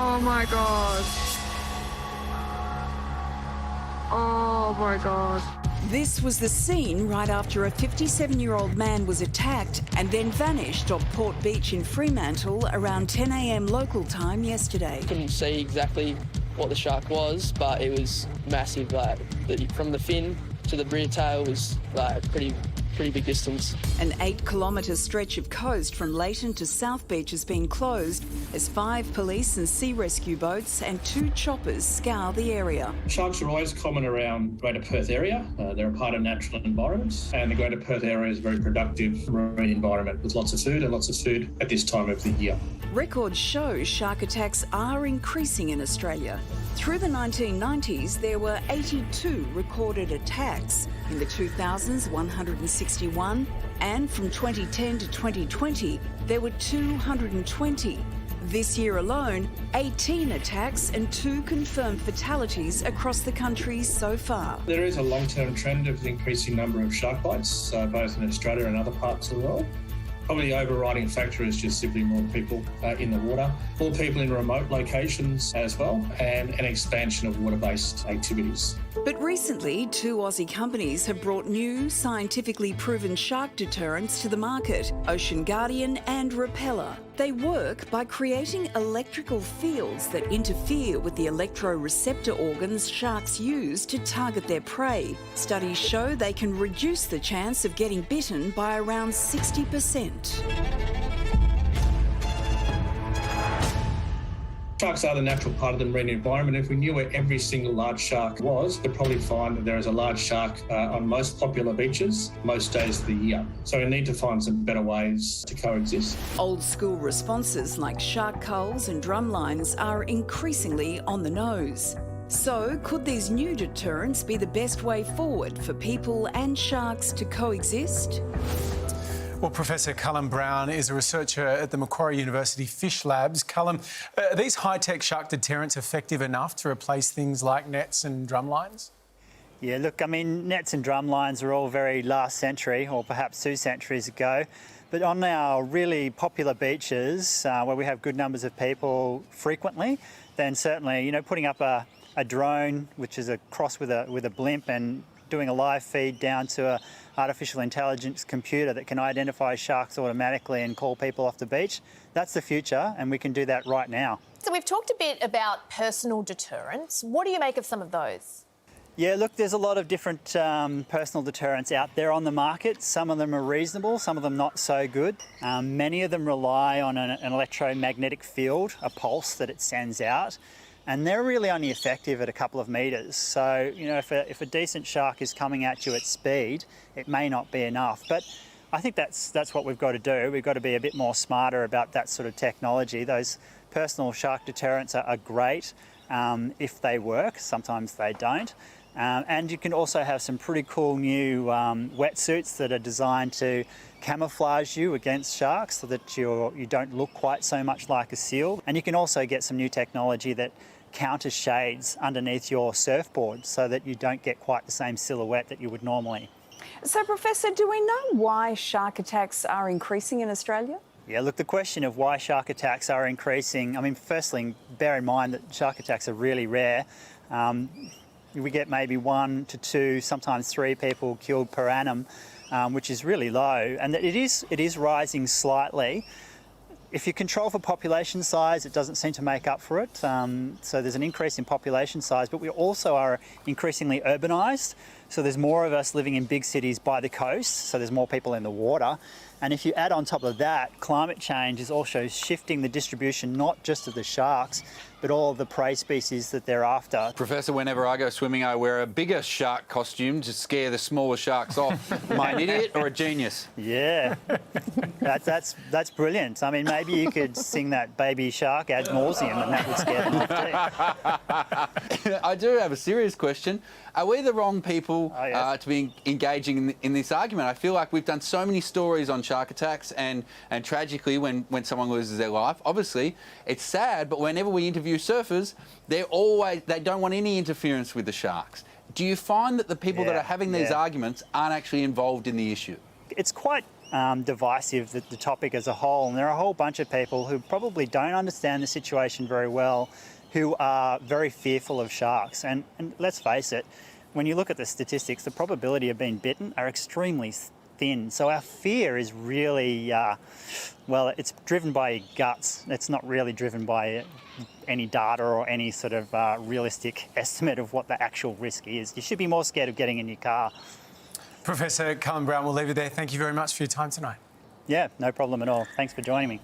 Oh my God. Oh my God. This was the scene right after a 57-year-old man was attacked and then vanished off Port Beach in Fremantle around 10 a.m. local time yesterday. Couldn't see exactly what the shark was, but it was massive. Like from the fin to the rear tail was like pretty big distance. An 8-kilometre stretch of coast from Leighton to South Beach has been closed as 5 police and sea rescue boats and 2 choppers scour the area. Sharks are always common around Greater Perth area. They're a part of natural environments, and the Greater Perth area is a very productive marine environment with lots of food at this time of the year. Records show shark attacks are increasing in Australia. Through the 1990s, there were 82 recorded attacks. In the 2000s, 161. And from 2010 to 2020, there were 220. This year alone, 18 attacks and 2 confirmed fatalities across the country so far. There is a long-term trend of the increasing number of shark bites, both in Australia and other parts of the world. Probably the overriding factor is just simply more people in the water, more people in remote locations as well, and an expansion of water-based activities. But recently, 2 Aussie companies have brought new, scientifically proven shark deterrents to the market, Ocean Guardian and Repeller. They work by creating electrical fields that interfere with the electroreceptor organs sharks use to target their prey. Studies show they can reduce the chance of getting bitten by around 60%. Sharks are the natural part of the marine environment. If we knew where every single large shark was, we'd probably find that there is a large shark on most popular beaches most days of the year. So we need to find some better ways to coexist. Old school responses like shark culls and drumlines are increasingly on the nose. So could these new deterrents be the best way forward for people and sharks to coexist? Well, Professor Callum Brown is a researcher at the Macquarie University Fish Labs. Callum, are these high-tech shark deterrents effective enough to replace things like nets and drumlines? Yeah, look, I mean, nets and drumlines are all very last century, or perhaps 2 centuries ago. But on our really popular beaches, where we have good numbers of people frequently, then certainly, you know, putting up a drone, which is a cross with a blimp, and doing a live feed down to a artificial intelligence computer that can identify sharks automatically and call people off the beach. That's the future, and we can do that right now. So we've talked a bit about personal deterrents. What do you make of some of those? Yeah, look, there's a lot of different personal deterrents out there on the market. Some of them are reasonable, some of them not so good. Many of them rely on an electromagnetic field, a pulse that it sends out. And they're really only effective at a couple of metres. So, you know, if a decent shark is coming at you at speed, it may not be enough. But I think that's what we've got to do. We've got to be a bit more smarter about that sort of technology. Those personal shark deterrents are great if they work. Sometimes they don't. And you can also have some pretty cool new wetsuits that are designed to camouflage you against sharks so that you don't look quite so much like a seal. And you can also get some new technology that counters shades underneath your surfboard so that you don't get quite the same silhouette that you would normally. So, Professor, do we know why shark attacks are increasing in Australia? Yeah, look, the question of why shark attacks are increasing, I mean, firstly, bear in mind that shark attacks are really rare. We get maybe 1 to 2, sometimes 3 people killed per annum, which is really low, and it is rising slightly. If you control for population size, it doesn't seem to make up for it. So there's an increase in population size, but we also are increasingly urbanised. So there's more of us living in big cities by the coast, so there's more people in the water. And if you add on top of that, climate change is also shifting the distribution, not just of the sharks, but all of the prey species that they're after. Professor, whenever I go swimming, I wear a bigger shark costume to scare the smaller sharks off. Am I an idiot or a genius? Yeah, that's brilliant. I mean, maybe you could sing that Baby Shark ad nauseum and that would scare them off too. I do have a serious question. Are we the wrong people to be engaging in this argument? I feel like we've done so many stories on shark attacks and tragically when someone loses their life. Obviously, it's sad, but whenever we interview surfers, they don't want any interference with the sharks. Do you find that the people that are having these arguments aren't actually involved in the issue? It's quite divisive, the topic as a whole. And there are a whole bunch of people who probably don't understand the situation very well, who are very fearful of sharks. And let's face it, when you look at the statistics, the probability of being bitten are extremely thin. So our fear is really, well, it's driven by your guts. It's not really driven by any data or any sort of realistic estimate of what the actual risk is. You should be more scared of getting in your car. Professor Cullen Brown, we'll leave it there. Thank you very much for your time tonight. Yeah, no problem at all. Thanks for joining me.